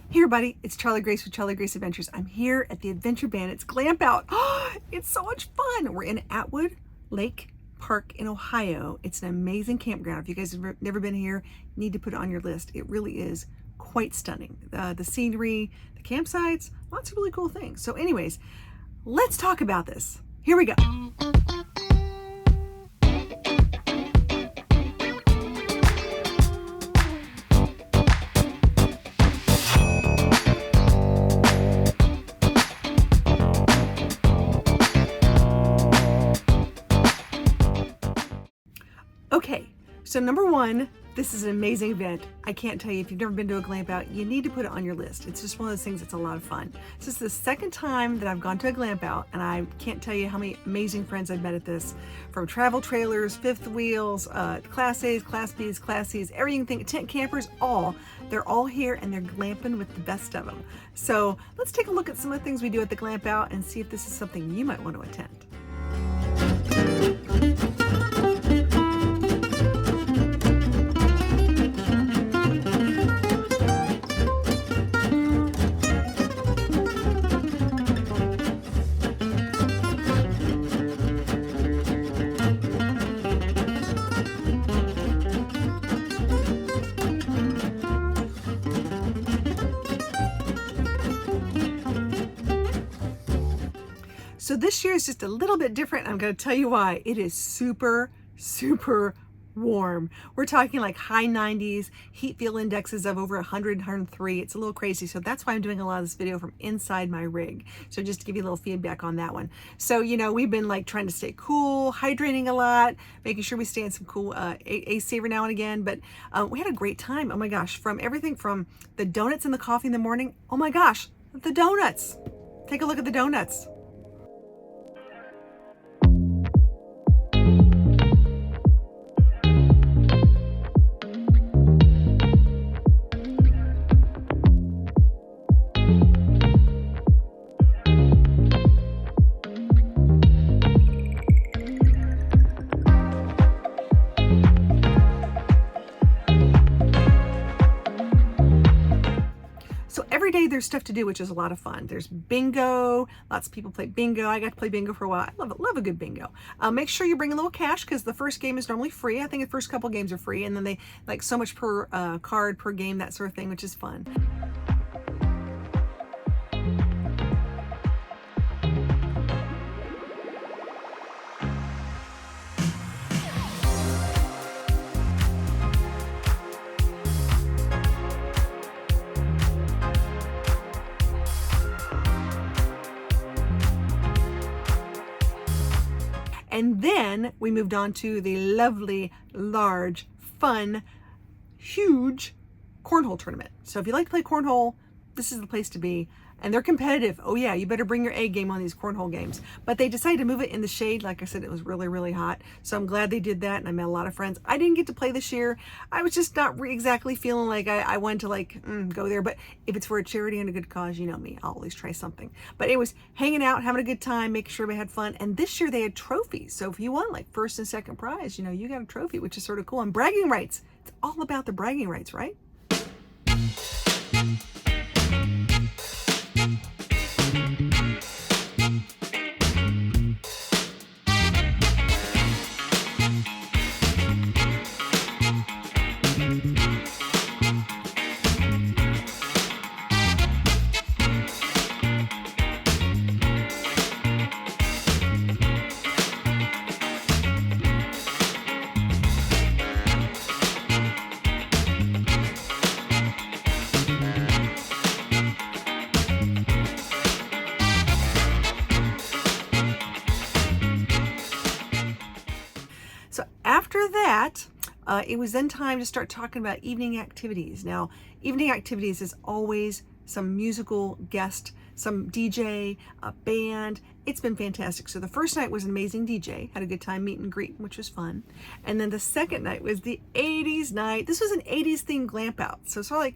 Hey everybody, it's Charlie Grace with Charlie Grace Adventures. I'm here at the Adventure Bandits GlampOut. It's so much fun. We're in Atwood Lake Park in Ohio. It's an amazing campground. If you guys have never been here, you need to put it on your list. It really is quite stunning. The scenery, the campsites, lots of really cool things. So anyways, let's talk about this. Here we go. Okay, so number one, this is an amazing event. I can't tell you, if you've never been to a GlampOut, you need to put it on your list. It's just one of those things that's a lot of fun. This is the second time that I've gone to a GlampOut, and I can't tell you how many amazing friends I've met at this, from travel trailers, fifth wheels, Class A's, Class B's, Class C's, everything, tent campers, they're all here and they're glamping with the best of them. So let's take a look at some of the things we do at the GlampOut and see if this is something you might want to attend. So this year is just a little bit different. I'm going to tell you why. It is super, super warm. We're talking like high 90s, heat feel indexes of over 100, 103. It's a little crazy. So that's why I'm doing a lot of this video from inside my rig. So just to give you a little feedback on that one. So, you know, we've been like trying to stay cool, hydrating a lot, making sure we stay in some cool AC every now and again. But we had a great time. Oh my gosh, from everything from the donuts and the coffee in the morning. Oh my gosh, the donuts. Take a look at the donuts. Every day there's stuff to do, which is a lot of fun. There's bingo. Lots of people play bingo. I got to play bingo for a while. I love it. Love a good bingo. Make sure you bring a little cash because the first game is normally free. I think the first couple games are free, and then they like so much per card per game, that sort of thing, which is fun. And then we moved on to the lovely, large, fun, huge cornhole tournament. So if you like to play cornhole, this is the place to be. And they're competitive. Oh yeah, you better bring your A game on these cornhole games. But they decided to move it in the shade. Like I said, it was really, really hot. So I'm glad they did that, and I met a lot of friends. I didn't get to play this year. I was just not exactly feeling like I wanted to like go there. But if it's for a charity and a good cause, you know me, I'll always try something. But it was hanging out, having a good time, making sure we had fun. And this year they had trophies. So if you won like first and second prize, you know, you got a trophy, which is sort of cool. And bragging rights. It's all about the bragging rights, right? So after that, it was then time to start talking about evening activities. Now, evening activities is always some musical guest, some DJ, a band. It's been fantastic. So the first night was an amazing DJ, had a good time, meet and greet, which was fun. And then the second night was the 80s night. This was an 80s themed GlampOut. So it's sort of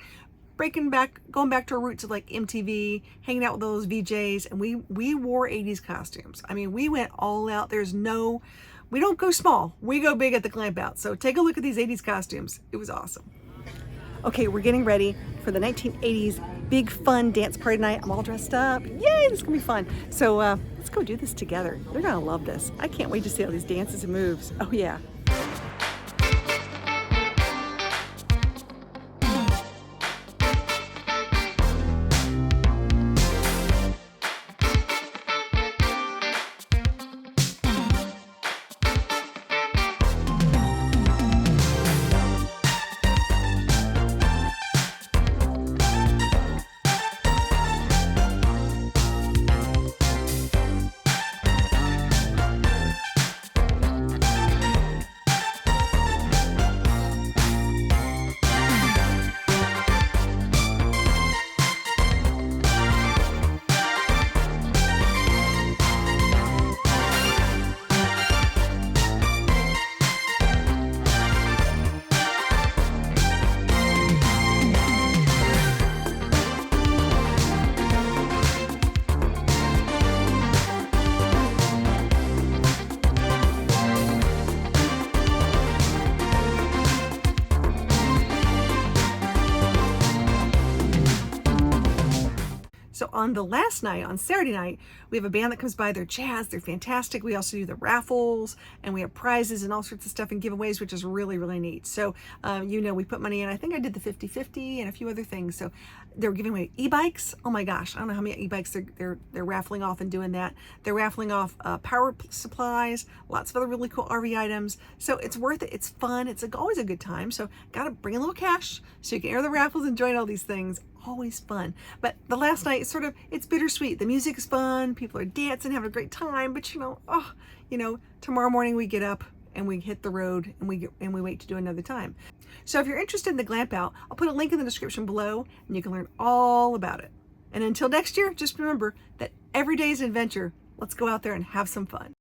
like going back to our roots of like MTV, hanging out with those VJs, and we wore 80s costumes. I mean, we went all out. We don't go small, we go big at the GlampOut. So take a look at these 80s costumes. It was awesome. Okay, we're getting ready for the 1980s big fun dance party night. I'm all dressed up. Yay, this is gonna be fun. So let's go do this together. They're gonna love this. I can't wait to see all these dances and moves. Oh yeah. So on the last night, on Saturday night, we have a band that comes by. They're jazz. They're fantastic. We also do the raffles, and we have prizes and all sorts of stuff and giveaways, which is really, really neat. So, we put money in. I think I did the 50-50 and a few other things. So they're giving away e-bikes. Oh my gosh, I don't know how many e-bikes they're raffling off and doing that. They're raffling off power supplies, lots of other really cool RV items. So it's worth it. It's fun. It's always a good time. So got to bring a little cash so you can enter the raffles and join all these things. Always fun. But the last night, it's bittersweet. The music is fun. People are dancing, having a great time. But tomorrow morning we get up and we hit the road and we wait to do another time. So if you're interested in the GlampOut, I'll put a link in the description below and you can learn all about it. And until next year, just remember that every day is an adventure. Let's go out there and have some fun.